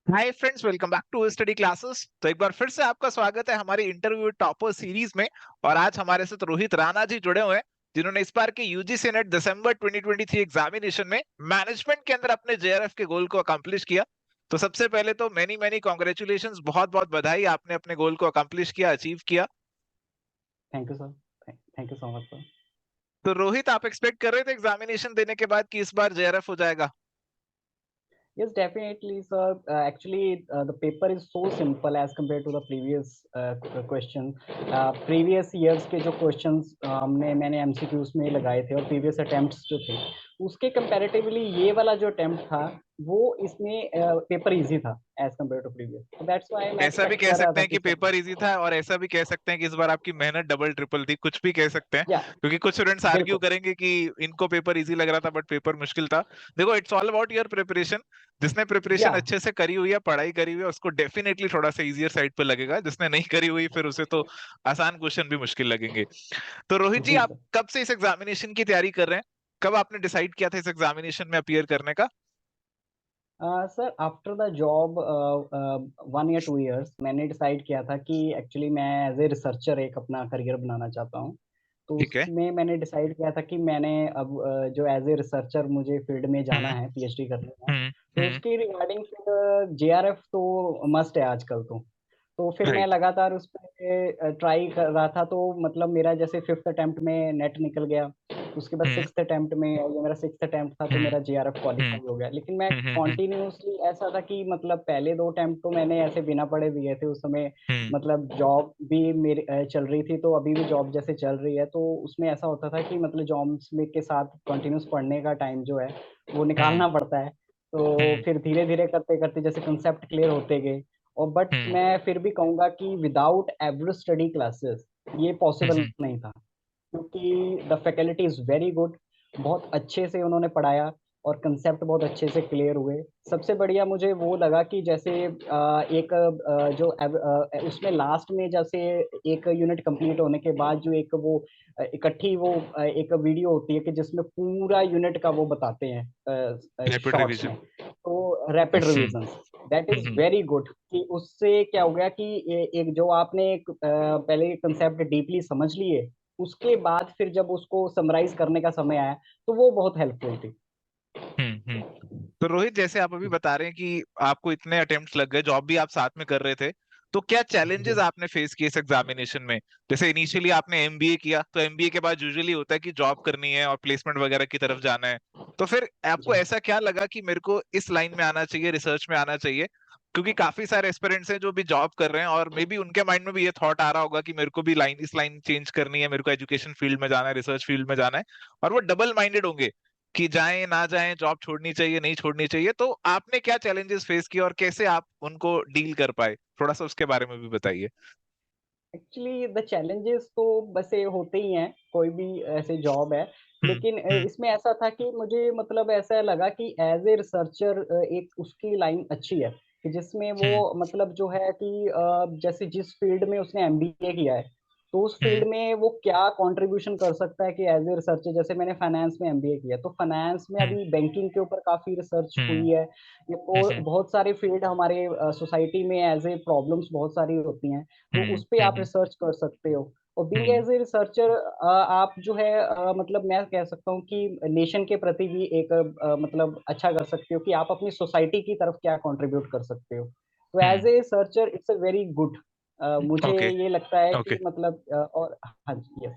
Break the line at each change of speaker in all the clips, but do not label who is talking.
Hi friends, welcome back to study classes. तो एक बार फिर से आपका स्वागत है हमारी इंटरव्यू टॉपर सीरीज में। और आज हमारे साथ रोहित राणा जी जुड़े हुए हैं, जिन्होंने इस बार के यूजीसी नेट दिसंबर 2023 एग्जामिनेशन में मैनेजमेंट के अंदर अपने जेआरएफ के गोल को अकम्प्लिश किया। तो सबसे पहले तो मेनी मेनी कॉन्ग्रेचुलेशंस, बहुत बहुत बधाई, आपने अपने गोल को अकम्प्लिश किया, अचीव किया।
Thank you sir. Thank you so much sir.
तो रोहित, आप एक्सपेक्ट कर रहे थे एग्जामिनेशन देने के बाद कि इस बार जेआरएफ हो जाएगा?
Yes, definitely, sir. Actually, the paper is so simple as compared to the previous question. Previous years के जो questions मैंने MCQs में लगाए थे और previous attempts जो थे, उसके comparatively ये वाला जो attempt था, वो इसमें पेपर इजी था as compared to previous. So that's why मैं
ऐसा भी
expect
कह
कर रहा
सकते
था
हैं कि
कि
पेपर इजी था, और ऐसा भी कह सकते हैं कि इस बार आपकी मेहनत डबल ट्रिपल थी, कुछ भी कह सकते हैं।
या
क्योंकि कुछ स्टूडेंट्स आर्ग्यू
बिल्कुल।
करेंगे कि इनको पेपर इजी लग रहा था बट पेपर मुश्किल था। देखो, it's all about your preparation. जिसने प्रिपरेशन
या
अच्छे से करी हुई है, पढ़ाई करी हुई है, उसको डेफिनेटली थोड़ा सा इजियर साइड पे लगेगा। जिसने नहीं करी हुई, फिर उसे तो आसान क्वेश्चन भी मुश्किल लगेंगे। तो रोहित जी,
जी
आप
सर।
कब से इस एग्जामिनेशन की तैयारी कर रहे हैं? कब आपने डिसाइड किया था इस एग्जामिनेशन में अपियर करने का?
सर आफ्टर द जॉब 1 या 2 इयर्स मैंने डिसाइड किया था कि एक्चुअली मैं एज़ ए रिसर्चर एक अपना करियर बनाना चाहता हूँ। तो
ठीक है।
उसमें मैंने डिसाइड किया था कि मैंने अब जो एज़ ए रिसर्चर मुझे फील्ड में जाना
हम्म।
है, पीएचडी करनी है।
हम्म।
तो
हम्म।
उसके रिगार्डिंग फिर जेआरएफ तो मस्ट है आजकल तो। तो फिर मैं
राइट।
लगातार उस पे ट्राई कर रहा था, तो मतलब मेरा जैसे 5th अटेम्प्ट में नेट निकल गया। उसके बाद
हम्म।
6th अटेम्प्ट में, ये मेरा 6th अटेम्प्ट था, तो
हम्म।
मेरा जेआरएफ
हम्म।
क्वालीफाई हो गया। लेकिन मैं
हम्म।
कंटिन्यूअसली ऐसा था कि मतलब पहले 2 अटेम्प्ट तो मैंने ऐसे बिना पढ़े दिए थे। उस समय
हम्म।
मतलब जॉब भी मेरी चल रही थी, तो अभी भी जॉब जैसे चल रही है, तो उसमें ऐसा होता था कि मतलब जॉब्स में के साथ कंटिन्यूअस पढ़ने का टाइम जो है, वो
हम्म।
निकालना पड़ता है। तो
हम्म।
फिर धीरे-धीरे करते-करते जैसे कांसेप्ट क्लियर होते गए। और बट
हम्म।
मैं फिर भी कहूँगा कि विदाउट एवरेज स्टडी क्लासेस ये पॉसिबल
हम्म।
नहीं था। क्योंकि the faculty is very good. बहुत अच्छे से उन्होंने पढ़ाया और कांसेप्ट बहुत अच्छे से क्लियर हुए। सबसे बढ़िया मुझे वो लगा कि जैसे एक उसमें लास्ट में जैसे एक यूनिट कंप्लीट होने के बाद जो एक वो इकट्ठी वो एक वीडियो होती है कि जिसमें पूरा यूनिट का वो बताते हैं
रैपिड
शॉर्ट्स
रिवीजन।
में। तो rapid
hmm.
Revisions that is
hmm.
Very good कि उससे क्या हो गया कि एक जो आपने एक पहले कंसेप्ट डीपली समझ लिए, उसके बाद फिर जब उसको समराइज़ करने का समय आया, तो वो बहुत हेल्पफुल थी।
तो रोहित, जैसे आप अभी बता रहे हैं कि आपको इतने अटेम्प्ट्स लग गए, जॉब भी आप साथ में कर रहे थे, तो क्या चैलेंजेस
जी।
आपने फेस किए इस एग्जामिनेशन में? जैसे इनिशियली आपने एमबीए किया, तो एमबीए के बाद यूजुअली होता है कि जॉब करनी है और प्लेसमेंट वगैरह की तरफ जाना है। तो फिर आपको
जी।
ऐसा क्या लगा कि मेरे को इस लाइन में आना चाहिए, रिसर्च में आना चाहिए? क्योंकि काफी सारे एस्पिरेंट्स हैं जो भी जॉब कर रहे हैं, और मे बी उनके माइंड में भी ये थॉट आ रहा होगा कि मेरे को भी इस लाइन चेंज करनी है, मेरे को एजुकेशन फील्ड में जाना है, रिसर्च फील्ड में जाना है। और वो डबल माइंडेड होंगे कि जाएं ना जाएं, जॉब छोड़नी चाहिए नहीं छोड़नी चाहिए। तो आपने क्या चैलेंजेस फेस किए और कैसे आप उनको डील कर पाए? थोड़ा सा उसके बारे में भी बताइए।
एक्चुअली द चैलेंजेस तो वैसे होते ही हैं, कोई भी ऐसे जॉब है।
हम्म।
लेकिन
हम्म।
इसमें ऐसा था कि मुझे मतलब ऐसा लगा कि एज़ ए रिसर्चर एक उसकी लाइन अच्छी है, कि जिसमें वो
हम्म।
मतलब जो है कि जैसे जिस फ़ील्ड में उसने एमबीए किया है, तो उस
हम्म।
फ़ील्ड में वो क्या कंट्रीब्यूशन कर सकता है कि एज़ ए रिसर्चर। जैसे मैंने फाइनेंस में एमबीए किया, तो फाइनेंस में
हम्म।
अभी बैंकिंग के ऊपर काफ़ी रिसर्च
हम्म।
हुई है। ये और
हम्म।
बहुत सारे फ़ील्ड हमारे सोसाइटी में एज़ ए प्रॉब्लम्स बहुत सारी होती हैं। तो
हम्म।
उस पे आप
हम्म।
रिसर्च कर सकते हो। और being
hmm.
As a researcher आप जो है मतलब मैं कह सकता हूँ कि नेशन के प्रति भी एक मतलब अच्छा कर सकते हो कि आप अपनी सोसाइटी की तरफ क्या कंट्रीब्यूट कर सकते हो। तो as
hmm.
A researcher it's a very good. मुझे
ओके।
ये लगता है
ओके।
कि मतलब और हाँ जी, यस।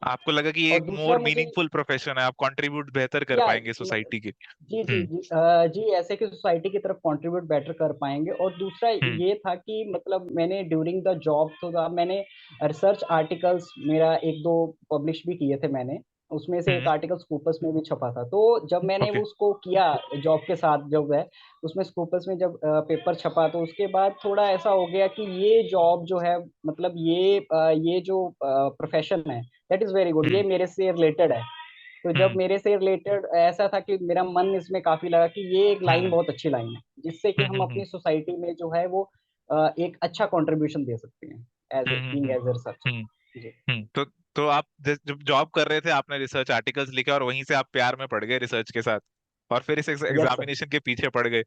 आपको लगा कि ये
और
एक
दूसरा
मोर
मुझे
मीनिंगफुल प्रोफेशन है, आप कंट्रीब्यूट बेहतर कर
या
पाएंगे सोसाइटी के?
जी, जी,
हम्म।
जी। जी, ऐसे कि सोसाइटी की तरफ कंट्रीब्यूट बेटर कर पाएँगे। और दूसरा
हम्म।
ये था कि मतलब मैंने ड्यूरिंग द जॉब तो मैंने रिसर्च आर्टिकल्स मेरा 1-2 पब्लिश भी किए थे मैंने। उसमें से एक
हम्म।
आर्टिकल स्कूपर्स में भी छपा था। तो जब मैंने
ओके।
वो उसको किया जॉब के साथ जब है, उसमें स्कूपर्स में जब पेपर छपा, तो उसके बाद थोड़ा ऐसा हो गया कि ये जॉब जो है मतलब ये जो प्रोफ़ेशन है, दैट इज़ वेरी गुड,
हम्म।
ये मेरे से रिलेटेड है। तो जब
हम्म।
मेरे से रिलेटेड ऐसा था कि मेरा मन इसमें काफ़ी लगा कि ये एक लाइन
हम्म।
बहुत अच्छी लाइन है, जिससे कि
हम्म।
हम
हम्म।
अपनी सोसाइटी में जो है वो एक अच्छा कंट्रीब्यूशन दे सकते हैं
hmm.
Being
hmm.
As a researcher.
Hmm.
जी।
तो आप जब जॉब कर रहे थे, आपने रिसर्च आर्टिकल्स लिखे और वहीं से आप प्यार में पड़ गए रिसर्च के साथ? और फिर इस
यस सर।
एग्जामिनेशन के पीछे पड़ गए।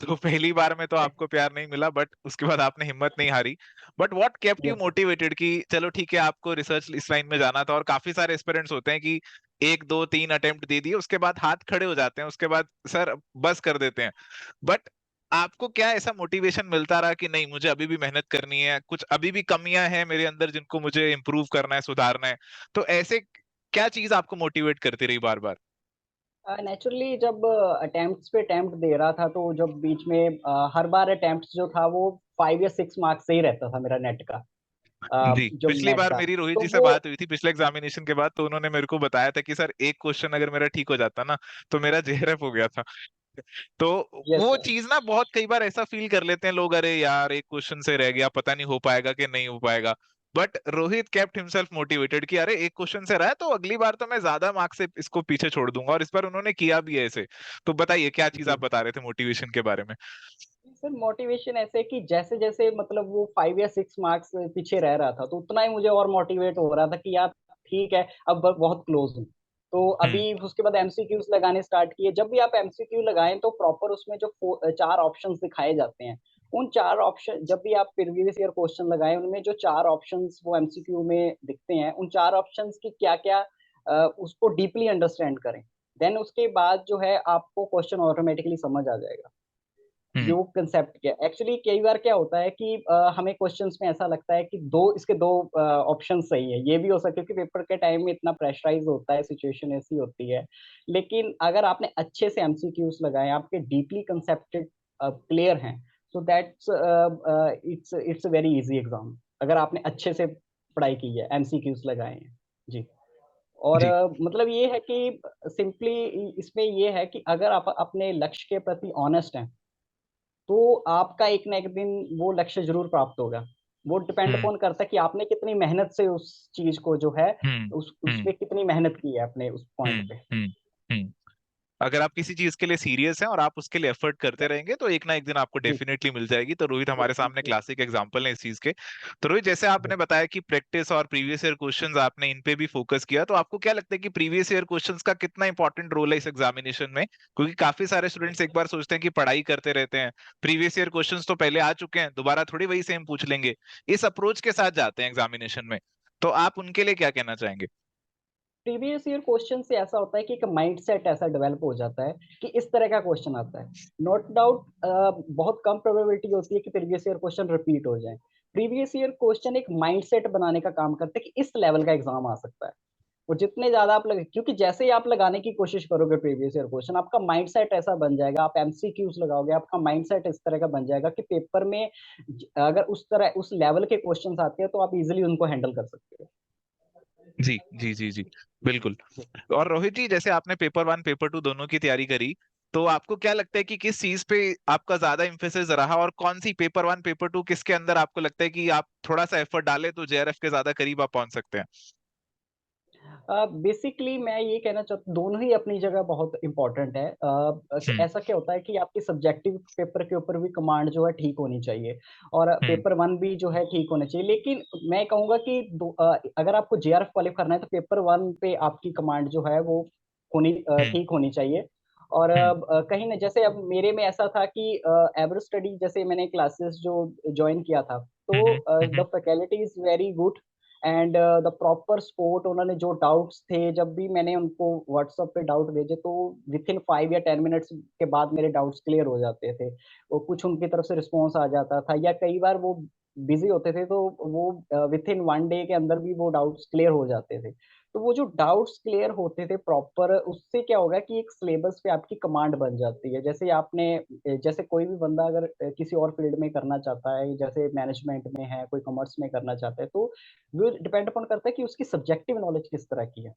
तो पहली बार में तो आपको प्यार नहीं मिला, बट उसके बाद आपने हिम्मत नहीं हारी। But what kept you
yes sir.
Motivated कि चलो ठीक है, आपको रिसर्च इस लाइन में जाना था, और काफी सारे एस्पिरेंट्स होते हैं कि एक दो तीन अटेम्प्ट दे दिए उसके बाद हाथ खड़े हो जाते हैं, उसके बाद सर बस कर देते हैं। बट आपको क्या ऐसा मोटिवेशन मिलता रहा कि नहीं, मुझे अभी भी मेहनत करनी है, कुछ अभी भी कमियां हैं मेरे अंदर जिनको मुझे इम्प्रूव करना है, सुधारना है? तो ऐसे क्या चीज आपको मोटिवेट करती रही बार बार?
नेचुरली जब अटेम्प्ट्स पे अटेम्प्ट दे रहा था, तो जब बीच में हर बार अटेम्प्ट्स जो था वो 5 या 6 मार्क्स से ही रहता था मेरा नेट का,
जी,
जो
पिछली
नेट
बार
था।
मेरी रोहित
तो
जी से
वो
बात हुई थी पिछले एग्जामिनेशन के बाद, तो उन्होंने मेरे को बताया था कि सर एक क्वेश्चन अगर मेरा ठीक हो जाता ना, तो मेरा जेआरएफ हो गया था। तो
यस
वो
सर।
चीज ना, बहुत कई बार ऐसा फील कर लेते हैं लोग, अरे यार एक क्वेश्चन से रह गया, पता नहीं हो पाएगा कि नहीं हो पाएगा। But Rohit kept himself motivated कि अरे एक क्वेश्चन से रहा है, तो अगली बार तो मैं ज्यादा मार्क्स से इसको पीछे छोड़ दूंगा, और इस बार उन्होंने किया भी है ऐसे। तो बताइए क्या चीज
जी
आप बता रहे थे मोटिवेशन के बारे में?
सर, मोटिवेशन ऐसे कि जैसे जैसे मतलब वो 5 या 6 मार्क्स पीछे रह रहा था, तो उतना ही मुझे और मोटिवेट हो रहा था कि यार ठीक है, अब बहुत क्लोज हूँ। तो
हम्म।
अभी उसके बाद एमसीक्यूज लगाने स्टार्ट किए। जब भी आप एमसीक्यू लगाएं तो प्रॉपर उसमें जो 4 ऑप्शंस दिखाए जाते हैं, उन 4 ऑप्शन, जब भी आप प्रीवियस ईयर क्वेश्चन लगाएं, उनमें जो 4 ऑप्शंस वो एमसीक्यू में दिखते हैं, उन 4 ऑप्शंस की क्या क्या, उसको डीपली अंडरस्टैंड करें। देन उसके बाद जो है आपको क्वेश्चन ऑटोमेटिकली समझ आ जाएगा
हम्म।
जो कंसेप्ट क्या। एक्चुअली कई बार क्या होता है कि हमें क्वेश्चंस में ऐसा लगता है कि दो ऑप्शन सही है, ये भी हो सकता है कि पेपर के टाइम में इतना प्रेशराइज होता है, सिचुएशन ऐसी होती है। लेकिन अगर आपने अच्छे से एमसीक्यूज लगाए, आपके डीपली कंसेप्टेड क्लियर हैं, so that's it's very easy exam, अगर आपने अच्छे से पढ़ाई की है, एमसीक्यूज लगाए हैं। जी। और
जी।
मतलब ये है कि सिंपली इसमें ये है कि अगर आप अपने लक्ष्य के प्रति ऑनेस्ट हैं, तो आपका एक ना एक दिन वो लक्ष्य ज़रूर प्राप्त होगा। वो डिपेंड
हम्म।
अपॉन करता है कि आपने कितनी मेहनत से उस चीज़ को जो है,
हम्म।
उस
हम्म।
पे कितनी मेहनत की है अपने उस पॉइंट
हम्म।
पे।
हम्म। हम्म। अगर आप किसी चीज के लिए सीरियस हैं और आप उसके लिए एफर्ट करते रहेंगे, तो एक ना एक दिन आपको
जी,
डेफिनेटली मिल जाएगी। तो रोहित हमारे सामने
जी,
क्लासिक एग्जांपल है इस चीज के। तो रोहित, जैसे आपने बताया कि प्रैक्टिस और प्रीवियस ईयर क्वेश्चंस आपने इन पे भी फोकस किया, तो आपको क्या लगता है कि प्रीवियस ईयर क्वेश्चंस का कितना इंपॉर्टेंट रोल है इस एग्जामिनेशन में? क्योंकि काफी सारे स्टूडेंट्स एक बार सोचते हैं कि पढ़ाई करते रहते हैं, प्रीवियस ईयर क्वेश्चंस तो पहले आ चुके हैं, दोबारा थोड़ी वही सेम पूछ लेंगे, इस अप्रोच के साथ जाते हैं एग्जामिनेशन में। तो आप उनके लिए क्या कहना चाहेंगे?
प्रीवियस ईयर क्वेश्चन से ऐसा होता है कि एक माइंडसेट ऐसा डेवलप हो जाता है कि इस तरह का क्वेश्चन आता है। नोट डाउट, बहुत कम प्रोबेबिलिटी होती है कि प्रीवियस ईयर क्वेश्चन रिपीट हो जाए। प्रीवियस ईयर क्वेश्चन एक माइंडसेट बनाने का काम करते हैं कि इस लेवल का एग्जाम आ सकता है। और जितने ज्यादा आप लगे, क्योंकि जैसे ही आप लगाने की कोशिश करोगे प्रीवियस ईयर क्वेश्चन, आपका माइंडसेट ऐसा बन जाएगा, आप एमसीक्यूज लगाओगे, आपका माइंडसेट इस तरह का बन जाएगा कि पेपर में अगर उस तरह उस लेवल के क्वेश्चंस आते हैं, तो आप इजीली उनको हैंडल कर सकते
जी जी जी जी, बिल्कुल।
हो।
और रोहित जी, जैसे आपने पेपर वन पेपर टू दोनों की तैयारी करी, तो आपको क्या लगता है कि किस चीज पे आपका ज्यादा इम्फेसिस रहा, और कौन C paper one paper two किसके अंदर आपको लगता है कि आप थोड़ा सा एफर्ट डालें तो जेआरएफ के ज्यादा करीब आप पहुंच सकते हैं?
बेसिकली मैं ये कहना चाहता हूँ, दोनों ही अपनी जगह बहुत इंपॉर्टेंट है।
हम्म।
ऐसा क्या होता है कि आपकी सब्जेक्टिव पेपर के ऊपर भी कमांड जो है ठीक होनी चाहिए, और
हम्म।
पेपर वन भी जो है ठीक होना चाहिए। लेकिन मैं कहूँगा कि अगर आपको जेआरएफ क्वालिफाई करना है, तो पेपर वन पे आपकी कमांड जो है वो
हम्म।
ठीक होनी चाहिए। और
हम्म।
कहीं ना, जैसे अब मेरे में ऐसा था कि एवरेज स्टडी जैसे मैंने क्लासेस जो ज्वाइन किया था, तो
hmm.
The faculty is very good, and the proper support. उन्होंने जो डाउट्स थे, जब भी मैंने उनको व्हाट्सएप पे डाउट भेजे, तो विद इन 5 या 10 मिनट्स के बाद मेरे डाउट्स क्लियर हो जाते थे। वो कुछ उनकी तरफ से रिस्पॉन्स आ जाता था, या कई बार वो बिजी होते थे, तो वो विद इन 1 डे के अंदर भी वो डाउट्स क्लियर हो जाते थे। तो वो जो डाउट्स क्लियर होते थे प्रॉपर, उससे क्या होगा कि एक सिलेबस पे आपकी कमांड बन जाती है। जैसे आपने जैसे कोई भी बंदा अगर किसी और फील्ड में करना चाहता है, जैसे मैनेजमेंट में है, कोई कॉमर्स में करना चाहता है, तो वो डिपेंड अपॉन करता है कि उसकी सब्जेक्टिव नॉलेज किस तरह की है।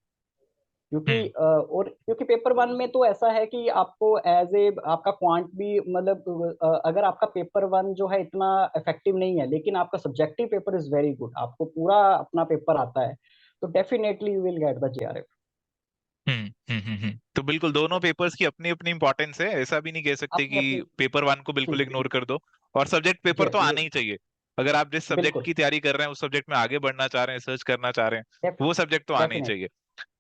क्योंकि
हम्म।
और क्योंकि पेपर वन में तो ऐसा है कि आपको एज ए आपका क्वांट भी, मतलब अगर आपका पेपर वन जो है इतना इफेक्टिव नहीं है, लेकिन आपका subjective paper is very good, आपको पूरा अपना पेपर आता है, तो definitely you will get the JRF.
Hmm. तो बिल्कुल दोनों पेपर्स की अपनी अपनी इंपॉर्टेंस है, ऐसा भी नहीं कह सकते
अपनी
कि
अपनी।
पेपर वन को
जी
बिल्कुल
जी
इग्नोर कर दो। और सब्जेक्ट पेपर तो
ये
आना ही चाहिए। अगर आप जिस सब्जेक्ट
बिल्कुल।
की तैयारी कर रहे हैं, उस सब्जेक्ट में आगे बढ़ना चाह रहे हैं, रिसर्च करना चाह रहे हैं, वो सब्जेक्ट तो आना ही
डेफिनेट।
चाहिए।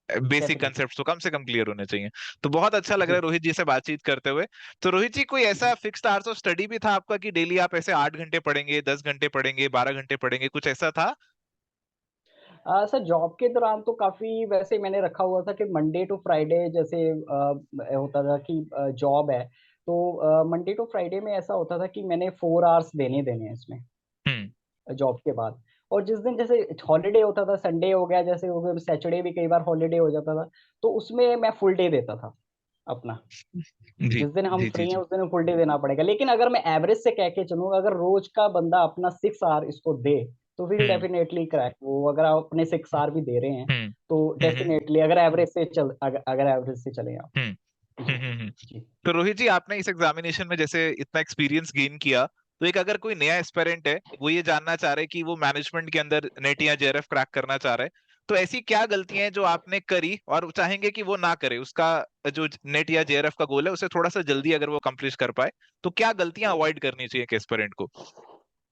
Basic
definitely.
कंसेप्ट तो कम से कम क्लियर होने चाहिए। तो बहुत अच्छा लग रहा
जी।
है रोहित जी से बातचीत करते हुए। तो रोहित जी, कोई ऐसा फिक्स्ड आवर्स ऑफ स्टडी भी था आपका कि डेली आप ऐसे 8 घंटे पढ़ेंगे, 10 घंटे पढ़ेंगे, 12 घंटे पढ़ेंगे, कुछ ऐसा था?
सर जॉब के दौरान तो काफ़ी वैसे मैंने रखा हुआ था कि मंडे टू फ्राइडे जैसे होता था कि जॉब है, तो मंडे टू फ्राइडे में ऐसा होता था कि मैंने 4 आवर्स देने ही देने हैं इसमें,
हम्म।
जॉब के बाद। और जिस दिन जैसे हॉलिडे होता था, संडे हो गया जैसे हो गया, सैटरडे भी कई बार हॉलिडे हो जाता था, तो उसमें मैं फुल डे देता था अपना।
जी
जिस दिन हम
जी जी
फ्री हैं
जी।
उस दिन फुल डे देना पड़ेगा। लेकिन अगर मैं एवरेज से कह के चलूँ, अगर रोज का बंदा अपना 6 आवर इसको दे, तो विल
हम्म
डेफिनेटली क्रैक वो। अगर आप अपने 6 आवर भी दे रहे हैं,
हम्म
तो
हम्म
डेफिनेटली अगर एवरेज से अगर एवरेज से चलें आप।
हम्म
जी।
हम्म।
जी।
तो रोहित जी, आपने इस एग्जामिनेशन में जैसे इतना एक्सपीरियंस गेन किया, तो एक अगर कोई नया एस्पिरेंट है, वो ये जानना चाह रहे कि वो मैनेजमेंट के अंदर नेट या जेआरएफ क्रैक करना चाह रहे, तो ऐसी क्या गलतियां हैं जो आपने करी और चाहेंगे कि वो ना करे, उसका जो नेट या जेआरएफ का गोल है उसे थोड़ा सा जल्दी अगर वो कंप्लीट कर पाए, तो क्या गलतियां अवॉइड करनी चाहिए एक एस्पिरेंट को?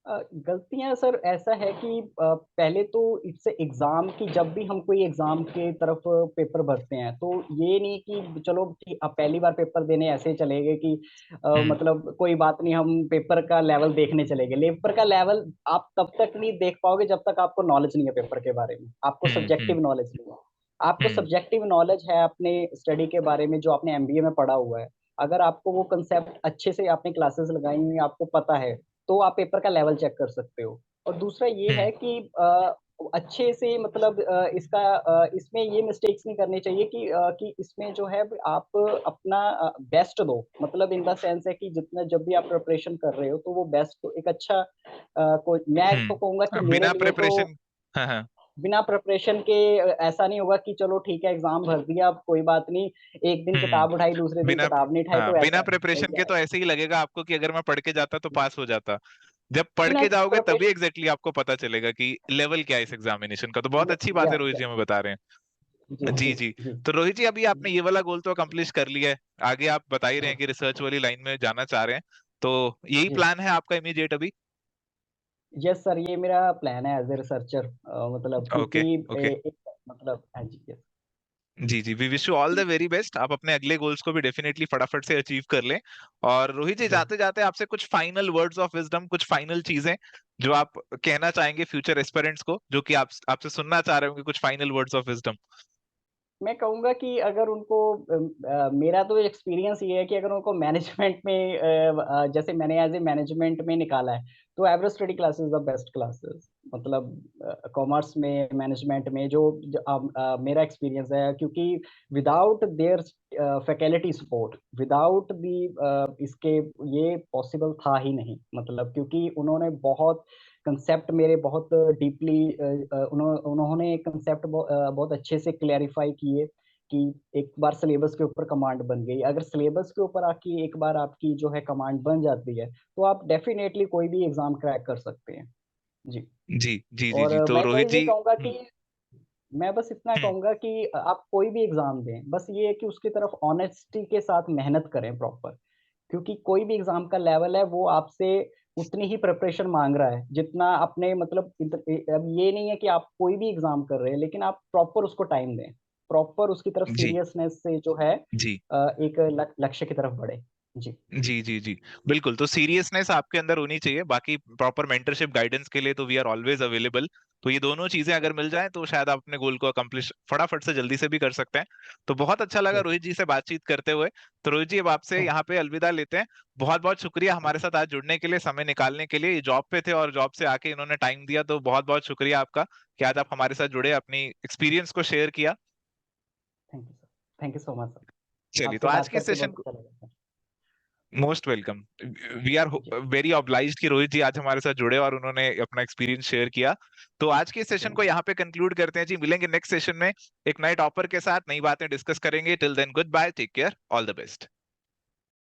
गलतियाँ सर ऐसा है कि पहले तो इट्स एग्ज़ाम की, जब भी हम कोई एग्ज़ाम के तरफ पेपर भरते हैं, तो ये नहीं कि चलो कि आप पहली बार पेपर देने ऐसे ही चले गए कि
हम्म
मतलब कोई बात नहीं, हम पेपर का लेवल देखने चले गए। पेपर का लेवल आप तब तक नहीं देख पाओगे जब तक आपको नॉलेज नहीं है पेपर के बारे में, आपको
हम्म
सब्जेक्टिव नॉलेज नहीं है। आपको
हम्म
सब्जेक्टिव नॉलेज है अपने स्टडी के बारे में, जो आपने एमबीए में पढ़ा हुआ है। अगर आपको वो कंसेप्ट अच्छे से आपने क्लासेस लगाई हुई हैं, आपको पता है, तो आप पेपर का लेवल चेक कर सकते हो। और दूसरा ये
हम्म
है कि अच्छे से मतलब इसमें ये मिस्टेक्स नहीं करनी चाहिए कि इसमें जो है आप अपना बेस्ट दो। मतलब इन द सेंस है कि जितना जब भी आप प्रिपरेशन कर रहे हो, तो वो बेस्ट तो एक अच्छा कोई, मैं तो कहूँगा कि मेरे
बिना
लिए तो
प्रिपरेशन। हाँ हाँ।
बिना प्रिपरेशन के ऐसा नहीं होगा कि चलो ठीक है एग्ज़ाम भर दिया, अब कोई बात नहीं, एक दिन किताब उठाई, दूसरे दिन
बिना
किताब नहीं उठाई,
हाँ,
तो
बिना
ऐसा
प्रिपरेशन
नहीं
के तो
जाएगा।
ऐसे ही लगेगा आपको कि अगर मैं पढ़ के जाता तो पास हो जाता। जब पढ़
बिना
के जाओगे तभी
प्रिपरेशन
एग्जैक्टली आपको पता चलेगा कि लेवल क्या है इस एग्जामिनेशन का। तो बहुत अच्छी बात
या
है रोहित जी हमें बता रहे
जी,
हैं। जी
जी,
जी।
जी।
तो रोहित जी, अभी आपने ये वाला गोल तो अकम्प्लिश कर लिया है, आगे आप बता ही रहे हैं
हाँ,
कि रिसर्च वाली लाइन में जाना चाह रहे हैं, तो यही
जी।
प्लान है आपका इमीडिएट अभी?
यस सर, ये मेरा प्लान है एज़ अ रिसर्चर, मतलब क्योंकि
ओके ओके।
एक मतलब हाँ जी, यस।
जी जी, we wish you all the very best. आप अपने अगले गोल्स को भी डेफिनेटली फटाफट से अचीव कर लें। और रोहित जी,
जी।
जाते जाते आपसे कुछ फाइनल वर्ड्स ऑफ विजडम, कुछ फाइनल चीजें जो आप कहना चाहेंगे फ्यूचर एस्पिरेंट्स को, जो कि आप आपसे सुनना चाह रहे होंगे, कुछ फाइनल वर्ड्स ऑफ विजडम।
मैं कहूँगा कि अगर उनको मेरा तो एक्सपीरियंस ये है कि अगर उनको मैनेजमेंट में जैसे मैंने एज़ ए मैनेजमेंट में निकाला है, तो average study classes the best classes. मतलब कॉमर्स में, मैनेजमेंट में मेरा एक्सपीरियंस है, क्योंकि without their faculty support, without इसके ये पॉसिबल था ही नहीं। मतलब क्योंकि उन्होंने बहुत कंसेप्ट मेरे बहुत डीपली उन्होंने कंसेप्ट बहुत अच्छे से क्लैरिफाई किए कि एक बार सिलेबस के ऊपर कमांड बन गई। अगर सिलेबस के ऊपर आपकी एक बार आपकी जो है कमांड बन जाती है, तो आप डेफिनेटली कोई भी एग्ज़ाम क्रैक कर सकते हैं। जी।
जी जी जी
और
जी। तो
मैं
रोहित
बस ये
जी।
कहूँगा कि मैं बस इतना
हम्म,
कहूँगा कि आप कोई भी एग्ज़ाम दें, बस ये है कि उसकी तरफ ऑनेस्टी के साथ मेहनत करें प्रॉपर। क्योंकि कोई भी एग्ज़ाम का लेवल है, वो आपसे उतनी ही प्रिपरेशन माँग रहा है, जितना अपने मतलब अब ये नहीं है कि आप कोई भी एग्ज़ाम कर रहे हैं, लेकिन आप प्रॉपर उसको टाइम दें। प्रॉपर उसकी तरफ
जी
सीरियसनेस से जो है
जी
एक लक्ष्य की तरफ बढ़ें। जी।
जी जी जी। बिल्कुल, तो सीरियसनेस आपके अंदर होनी चाहिए, बाकी प्रॉपर मेंटरशिप गाइडेंस के लिए तो वी आर ऑलवेज अवेलेबल। तो ये दोनों चीजें अगर मिल जाएं तो शायद आप अपने गोल को अकम्प्लिश फटाफट से जल्दी से भी कर सकते हैं। तो बहुत अच्छा लगा
यस।
रोहित जी से बातचीत करते हुए। तो रोहित जी, अब आपसे
थैंक
यहाँ पे अलविदा लेते हैं। बहुत बहुत शुक्रिया हमारे साथ आज जुड़ने के लिए, समय निकालने के लिए। ये जॉब पे थे और जॉब से आके इन्होंने टाइम दिया, तो बहुत बहुत शुक्रिया आपका कि आज आप हमारे साथ जुड़े, अपनी एक्सपीरियंस को शेयर किया।
Thank you sir. Thank you so much sir.
चलिए, तो
आपसे
आज
बात
के
करके
सेशन
बहुत अच्छा लगा sir.
Most welcome. We are
जी,
वेरी ऑब्लाइज्ड कि रोहित जी आज हमारे साथ जुड़े और उन्होंने अपना एक्सपीरियंस शेयर किया। तो आज के सेशन को
जी।
यहाँ पे कंक्लूड करते हैं जी। मिलेंगे नेक्स्ट सेशन में एक नए टॉपर के साथ, नई बातें डिस्कस करेंगे। Till then, good bye, take care, all the best.